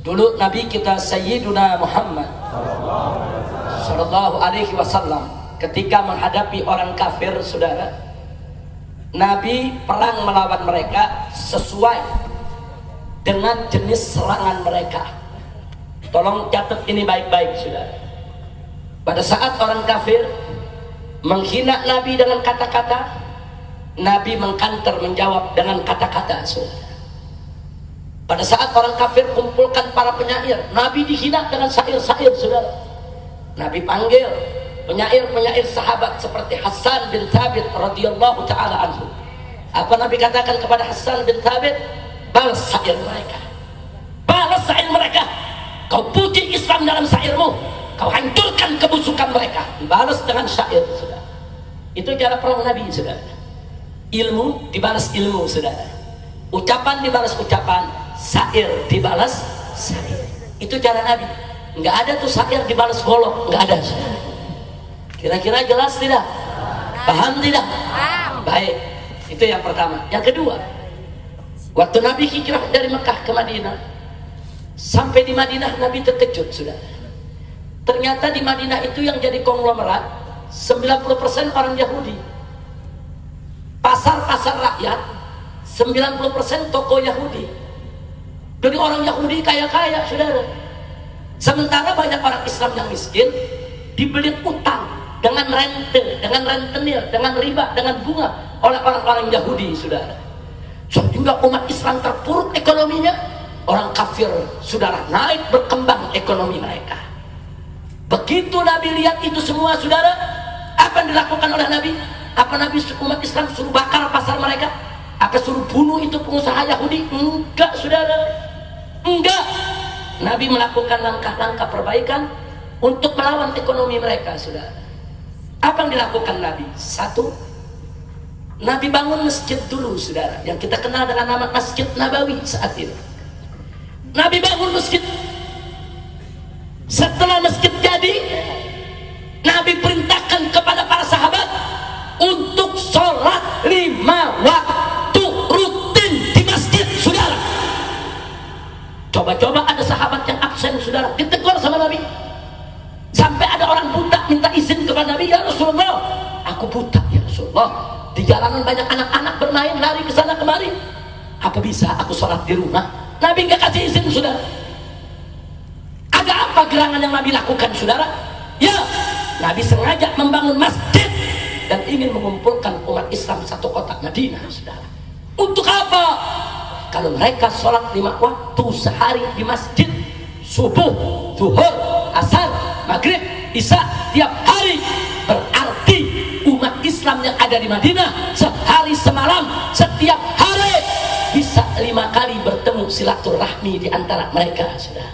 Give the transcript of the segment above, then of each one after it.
Dulu Nabi kita Sayyiduna Muhammad Sallallahu Alaihi Wasallam ketika menghadapi orang kafir, saudara, Nabi perang melawan mereka sesuai dengan jenis serangan mereka. Tolong catat ini baik-baik, saudara. Pada saat orang kafir menghina Nabi dengan kata-kata, Nabi mengkanter menjawab dengan kata-kata, saudara. Pada saat orang kafir kumpulkan para penyair, Nabi dihina dengan syair-syair, saudara. Nabi panggil penyair-penyair sahabat seperti Hasan bin Thabit radhiyallahu taala anhu. Apa Nabi katakan kepada Hasan bin Thabit? Balas syair mereka. Balas syair mereka. Kau puji Islam dalam syairmu, kau hancurkan kebusukan mereka. Dibalas dengan syair, saudara. Itu cara perang Nabi, saudara. Ilmu dibalas ilmu, saudara. Ucapan dibalas ucapan, syair dibalas syair. Itu cara Nabi. Nggak ada tuh syair dibalas golok, nggak ada. Kira-kira jelas tidak? Paham tidak? Baik, itu yang pertama. Yang kedua, waktu Nabi hijrah dari Mekah ke Madinah, sampai di Madinah Nabi terkejut, saudara. Ternyata di Madinah itu yang jadi konglomerat 90% orang Yahudi. Pasar-pasar rakyat 90% toko Yahudi. Jadi orang Yahudi kaya-kaya, saudara. Sementara banyak orang Islam yang miskin dibeli utang dengan rente, dengan rentenir, dengan riba, dengan bunga oleh orang-orang Yahudi, saudara. Sehingga umat Islam terpuruk ekonominya, orang kafir, saudara, naik berkembang ekonomi mereka. Begitu Nabi lihat itu semua, saudara, apa yang dilakukan oleh Nabi? Apa Nabi umat Islam suruh bakar pasar mereka? Apa suruh bunuh itu pengusaha Yahudi? Enggak, saudara, enggak. Nabi melakukan langkah-langkah perbaikan untuk melawan ekonomi mereka, saudara. Apa yang dilakukan Nabi? Satu, Nabi bangun masjid dulu, saudara, yang kita kenal dengan nama Masjid Nabawi saat ini. Nabi bangun masjid. Setelah masjid jadi, Nabi perintahkan kepada para sahabat untuk sholat 5 waktu rutin di masjid, saudara. Coba-coba ada sahabat yang absen, saudara, ditegur sama Nabi. Sampai ada orang buta minta izin kepada Nabi, ya Rasulullah, aku buta ya Rasulullah, di jalanan banyak anak-anak bermain lari ke sana kemari, apa bisa aku sholat di rumah? Nabi nggak kasih izin, saudara. Ada apa gerangan yang Nabi lakukan, saudara? Ya, Nabi sengaja membangun masjid dan ingin mengumpulkan umat Islam satu kota Madinah, saudara. Untuk apa? Kalau mereka sholat 5 waktu sehari di masjid, subuh, zuhur, asar, maghrib, isya tiap hari, berarti umat Islam yang ada di Madinah sehari semalam setiap hari bisa 5 kali bertemu silaturahmi di antara mereka, saudara.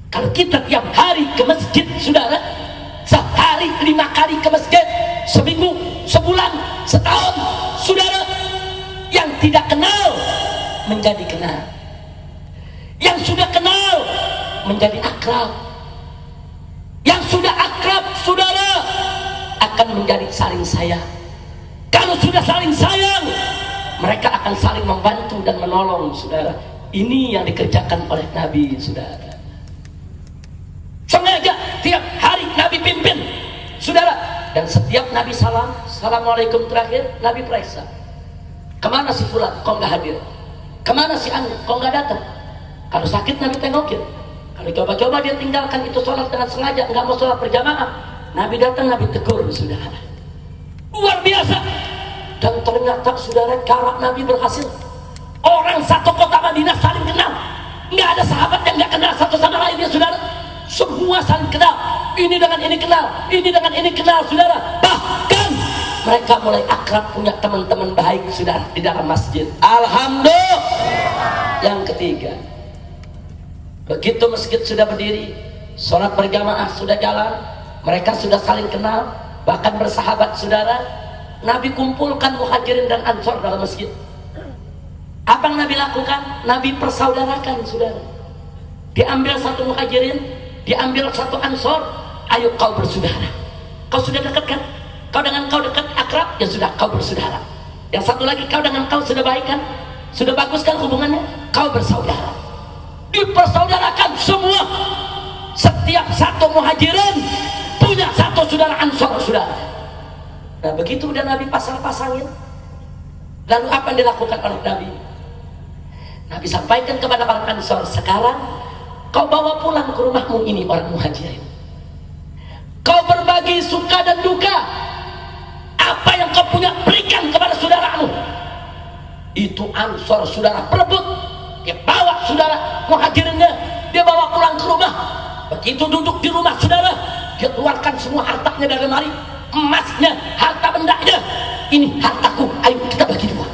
Kalau kita tiap hari ke masjid, saudara, sehari 5 kali ke masjid, seminggu, sebulan, setahun, saudara, yang tidak kenal menjadi kenal, yang sudah kenal menjadi akrab, yang sudah akrab, saudara, akan menjadi saling sayang. Kalau sudah saling sayang, mereka akan saling membantu dan menolong, saudara. Ini yang dikerjakan oleh Nabi, saudara. Sengaja tiap hari Nabi pimpin, saudara. Dan setiap Nabi salam, assalamualaikum terakhir, Nabi periksa, kemana si fulan, kok nggak hadir? Kemana si anu, kok nggak datang? Kalau sakit Nabi tengokin. Kalau coba-coba dia tinggalkan itu sholat dengan sengaja, nggak mau sholat berjamaah, Nabi datang, Nabi tegur, saudara. Luar biasa. Dan ternyata, saudara, cara Nabi berhasil. Orang satu kota Madinah saling kenal. Nggak ada sahabat yang nggak kenal satu sama lainnya, saudara. Semua saling kenal. Ini dengan ini kenal, ini dengan ini kenal, saudara. Bahkan mereka mulai akrab, punya teman-teman baik, saudara, di dalam masjid. Alhamdulillah. Yang ketiga, begitu masjid sudah berdiri, sholat berjamaah sudah jalan, mereka sudah saling kenal, bahkan bersahabat, saudara. Nabi kumpulkan muhajirin dan ansor dalam masjid. Apa yang Nabi lakukan? Nabi persaudarakan, saudara. Diambil satu muhajirin, diambil satu ansor, ayo kau bersaudara. Kau sudah dekat kan? Kau dengan kau dekat, akrab, ya sudah, kau bersaudara. Yang satu lagi, kau dengan kau sudah baik kan? Sudah bagus kan hubungannya? Kau bersaudara. dipersaudarakan semua. Setiap satu muhajirin punya satu saudara ansor, saudara. Nah begitu udah Nabi pasang-pasangin. Lalu apa yang dilakukan oleh Nabi? Nabi sampaikan kepada orang ansor, sekarang kau bawa pulang ke rumahmu ini orang muhajirin. Kau berbagi suka dan duka. Apa yang kau punya berikan kepada saudaramu. Itu ansor saudara perebut. Dia bawa saudara muhajirinnya, dia bawa pulang ke rumah. Begitu duduk di rumah saudara, dia keluarkan semua hartanya dari lemari, emasnya, harta bendanya. Ini hartaku, ayo kita bagi dua.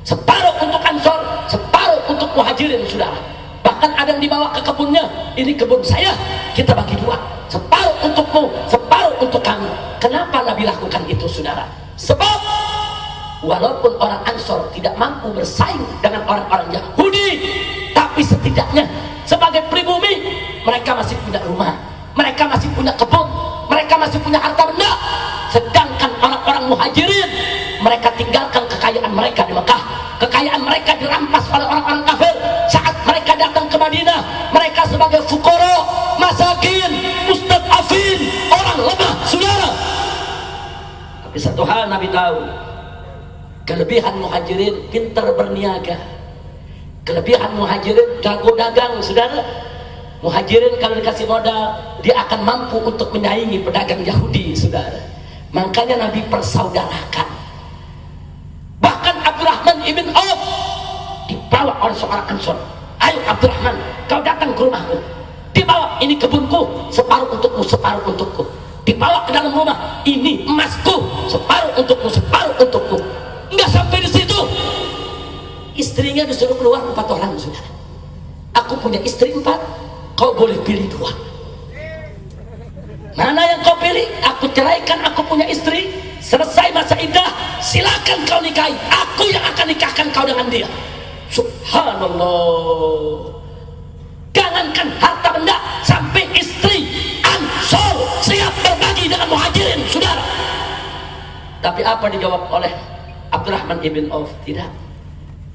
Separuh untuk ansor, separuh untuk muhajirin saudara. Bahkan ada yang dibawa ke kebunnya, ini kebun saya, kita bagi dua. Separuh untukmu, separuh untuk kamu. Kenapa Nabi lakukan itu saudara? Sebab walaupun orang ansor tidak mampu bersaing dengan orang-orang Yahudi, tapi setidaknya sebagai pribumi mereka masih punya rumah, mereka masih punya kebun, mereka masih punya harta benda. Sedangkan orang-orang muhajirin, mereka tinggalkan kekayaan mereka di Mekah, kekayaan mereka dirampas oleh orang-orang kafir. Saat mereka datang ke Madinah, mereka sebagai fukara, masakin, mustad'afin, orang lemah saudara. Tapi satu hal Nabi tahu, kelebihan muhajirin pintar berniaga, kelebihan muhajirin jago dagang saudara. Muhajirin kalau dikasih modal, dia akan mampu untuk menyaingi pedagang Yahudi saudara. Makanya Nabi persaudarakan. Bahkan Abdurrahman ibn Auf dibawa oleh seorang ansor. Ayo Abdurrahman, kau datang ke rumahku. Dibawa, ini kebunku, separuh untukmu, separuh untukku. Dibawa ke dalam rumah, ini emasku, separuh untukmu, separuh untukku. Enggak sampai di situ, istrinya disuruh keluar 4 orang saudara. Aku punya istri 4, kau boleh pilih 2. Mana yang kau pilih? Aku ceraikan, aku punya istri. Selesai masa iddah, silakan kau nikahi. Aku yang akan nikahkan kau dengan dia. Subhanallah. Jangankan harta benda, sampai istri ansor siap berbagi dengan muhajirin saudara. Tapi apa dijawab oleh Abdurrahman ibn Auf? Tidak,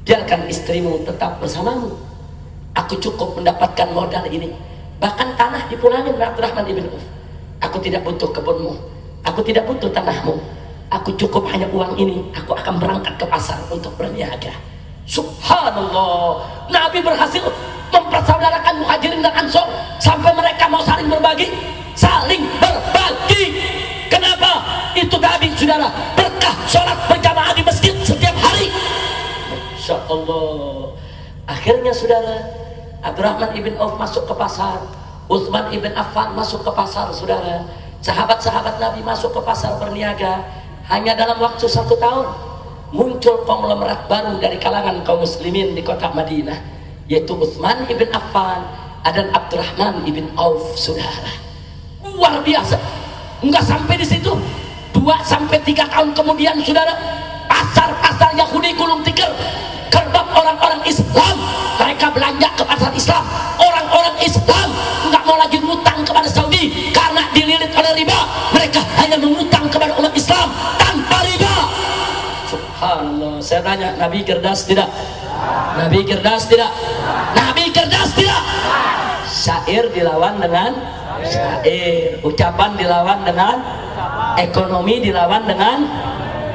biarkan istrimu tetap bersamamu. Aku cukup mendapatkan modal ini. Bahkan tanah dipulangin oleh Abdurrahman ibn Auf. Aku tidak butuh kebunmu, aku tidak butuh tanahmu. Aku cukup hanya uang ini. Aku akan berangkat ke pasar untuk berniaga. Subhanallah. Nabi berhasil mempersaudarakan muhajirin dan ansor sampai mereka mau saling berbagi, saling berbagi. Kenapa? Itu Nabi saudara, berkah sholat berjamaah di masjid setiap hari. Masya Allah. Akhirnya saudara, Abdurrahman ibn Auf masuk ke pasar, Utsman ibn Affan masuk ke pasar saudara. Sahabat-sahabat Nabi masuk ke pasar berniaga. Hanya dalam waktu 1 tahun muncul konglomerat baru dari kalangan kaum muslimin di kota Madinah, yaitu Utsman ibn Affan dan Abdurrahman ibn Auf saudara. Luar biasa. Enggak sampai di situ, 2-3 tahun kemudian saudara, pasar-pasar Yahudi gulung tikar, gerbang orang-orang Islam, mereka belanja ke pasar Islam. Orang-orang Islam enggak mau lagi ngutang kepada Saudi karena dililit oleh riba. Mereka hanya mengutang kepada umat Islam tanpa riba. Subhanallah. Saya tanya, Nabi cerdas tidak? Nabi cerdas tidak? Nabi cerdas tidak? Syair dilawan dengan syair, ucapan dilawan dengan ekonomi, dilawan dengan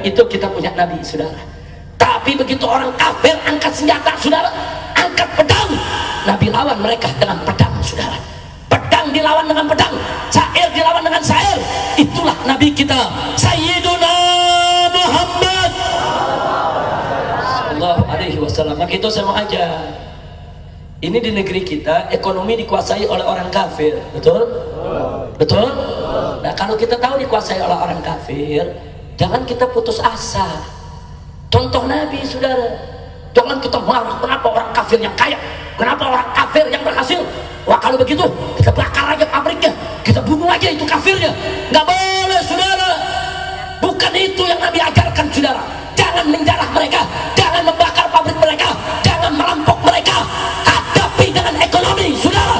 itu. Kita punya Nabi saudara. Tapi begitu orang kafir angkat senjata saudara, angkat pedang, Nabi lawan mereka dengan pedang saudara. Pedang dilawan dengan pedang, syair dilawan dengan syair. Itulah Nabi kita Sayyiduna Muhammad sallallahu alaihi wasallam. Maka itu saya mau ajar, ini di negeri kita ekonomi dikuasai oleh orang kafir, betul? Betul? Nah kalau kita tahu dikuasai oleh orang kafir, jangan kita putus asa. Contoh Nabi saudara, jangan kita marah kenapa orang kafir yang kaya, kenapa orang kafir yang berhasil. Wah kalau begitu kita bakar aja pabriknya, kita bunuh aja itu kafirnya. Nggak boleh saudara, bukan itu yang Nabi ajarkan saudara. Jangan menjarah mereka, jangan membakar pabrik mereka, jangan merampok mereka. Hadapi dengan ekonomi saudara.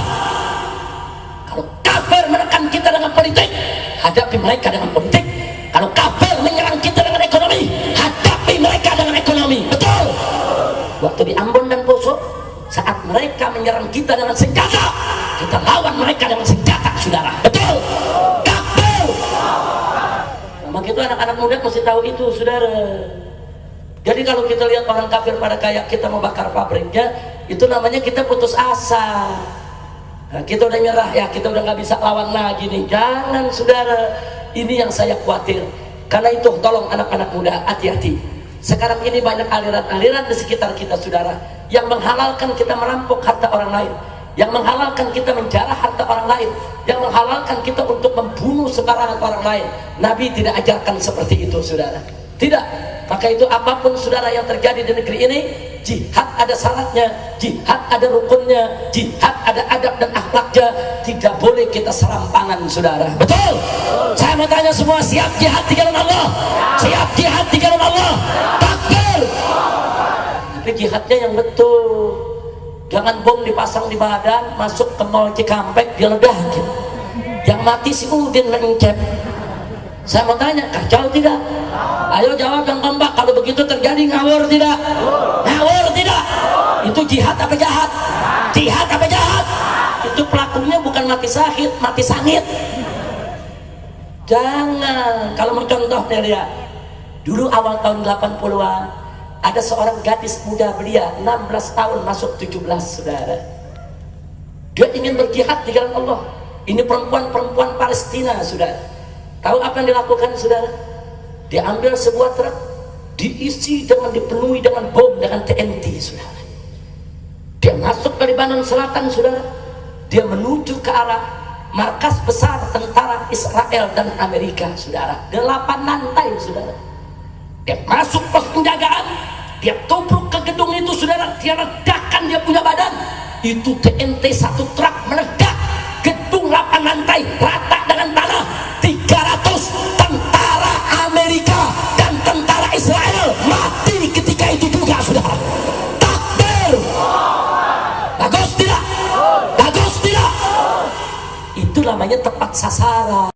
Kalau kafir menekan kita dengan politik, hadapi mereka dengan politik. Kalau kafir menyerang kita dengan ekonomi, hadapi mereka dengan ekonomi. Betul? Waktu di Ambon dan Poso, saat mereka menyerang kita dengan muda mesti tahu itu, saudara. Jadi kalau kita lihat orang kafir pada kayak kita mau bakar pabriknya, itu namanya kita putus asa. Nah, kita udah nyerah ya, kita udah nggak bisa lawan lagi nih. Jangan, saudara. Ini yang saya khawatir. Karena itu tolong anak-anak muda, hati-hati. Sekarang ini banyak aliran-aliran di sekitar kita, saudara, yang menghalalkan kita merampok harta orang lain, yang menghalalkan kita menjarah harta orang lain, yang menghalalkan kita untuk membunuh sembarangan orang lain. Nabi tidak ajarkan seperti itu, saudara. Tidak. Maka itu apapun, saudara, yang terjadi di negeri ini, jihad ada syaratnya, jihad ada rukunnya, jihad ada adab dan akhlaknya. Tidak boleh kita serampangan, saudara. Betul? Saya mau tanya semua, siap jihad di jalan Allah? Siap jihad di jalan Allah? Takbir! Tapi jihadnya yang betul. Jangan bom dipasang di badan, masuk ke mall Cikampek, dia ledakin. Yang mati si Udin mencep. Saya mau tanya, kacau tidak? Ayo jawab yang kompak. Kalau begitu terjadi, ngawur tidak? Ngawur tidak? Itu jihad apa jahat? Jihad apa jahat? Itu pelakunya bukan mati syahid, mati sangit. Jangan. Kalau mau contoh nih, lihat. Dulu awal tahun 80-an ada seorang gadis muda belia, 16 tahun masuk 17, saudara. Dia ingin berjihad di jalan Allah. Ini perempuan-perempuan Palestina, saudara. Tahu apa yang dilakukan, saudara? Dia ambil sebuah truk, dipenuhi dengan bom, dengan TNT, saudara. Dia masuk ke Lebanon Selatan, saudara. Dia menuju ke arah markas besar tentara Israel dan Amerika, saudara. 8 lantai, saudara. Dia masuk pos penjagaan, dia tubruk ke gedung itu, saudara. Dia ledakan dia punya badan. Itu TNT satu truk meledak. Gedung 8 lantai rata dengan tanah. 300 tentara Amerika dan tentara Israel mati ketika itu juga, saudara. Takbir! Bagus tidak? Bagus tidak? Itu namanya tepat sasaran.